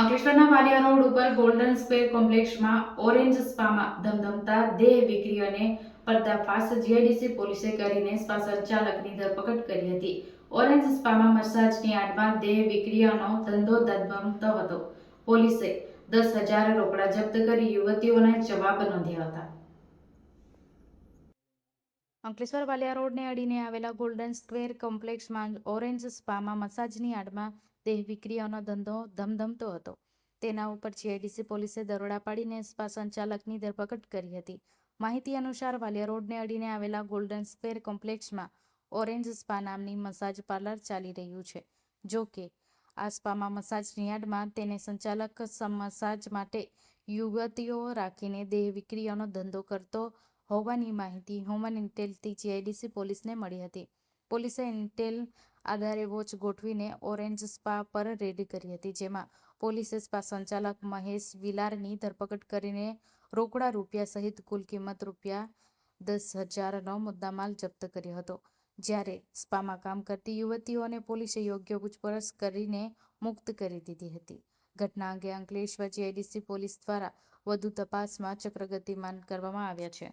અંકલેશ્વરના વાલિયા રોડ ઉપર golden square કોમ્પ્લેક્સમાં orange સ્પામાં ધમધમતા દેહ વિક્રીઓને પર્દાફાશ જીઆઈડીસી પોલીસે કરીને સ્પા સંચાલકની ધરપકડ કરી હતી. ઓરેન્જ સ્પામાં મસાજની આડમાં દેહ વિક્રીઓનો ધંધો ધમધમતો હતો. પોલીસે 10,000 રોકડા જપ્ત કરી યુવતીઓના જવાબ નોંધ્યા હતા. અંકલેશ્વર વાલિયા રોડને અડીને આવેલા ગોલ્ડન સ્ક્વેર કોમ્પ્લેક્સમાં ઓરેન્જ સ્પામાં મસાજની આડમાં દેહ વિક્રીઓનો ધંધો ધમધમતો હતો. તેના ઉપર જીઆઈડીસી પોલીસે દરોડા પાડીને સ્પા સંચાલકની ધરપકડ કરી હતી. માહિતી અનુસાર વાલિયા રોડને અડીને આવેલા ગોલ્ડન સ્ક્વેર કોમ્પ્લેક્સમાં ઓરેન્જ સ્પા નામની મસાજ પાર્લર ચાલી રહ્યું છે. જો કે આ સ્પામાં મસાજની આડમાં તેને સંચાલક મસાજ માટે યુવતીઓ રાખીને દેહ વિક્રીઓનો ધંધો કરતો હોવાની માહિતી હ્યુમન ઇન્ટેલથી જીઆઈડીસી પોલીસને મળી હતી. પોલીસે ઇન્ટેલ આધારે વોચ ગોઠવીને ઓરેન્જ સ્પા પર રેડ કરી હતી, જેમાં પોલીસે સ્પા સંચાલક મહેશ વિલારની ધરપકડ કરીને રોકડા રૂપિયા સહિત કુલ કિંમત રૂ10,000નો મુદ્દામાલ જપ્ત કર્યો હતો. જ્યારે સ્પામાં કામ કરતી યુવતીઓને પોલીસે યોગ્ય પૂછપરછ કરીને મુક્ત કરી દીધી હતી. ઘટના અંગે અંકલેશ્વર જીઆઈડીસી પોલીસ દ્વારા વધુ તપાસમાં ચક્ર ગતિમાન કરવામાં આવ્યા છે.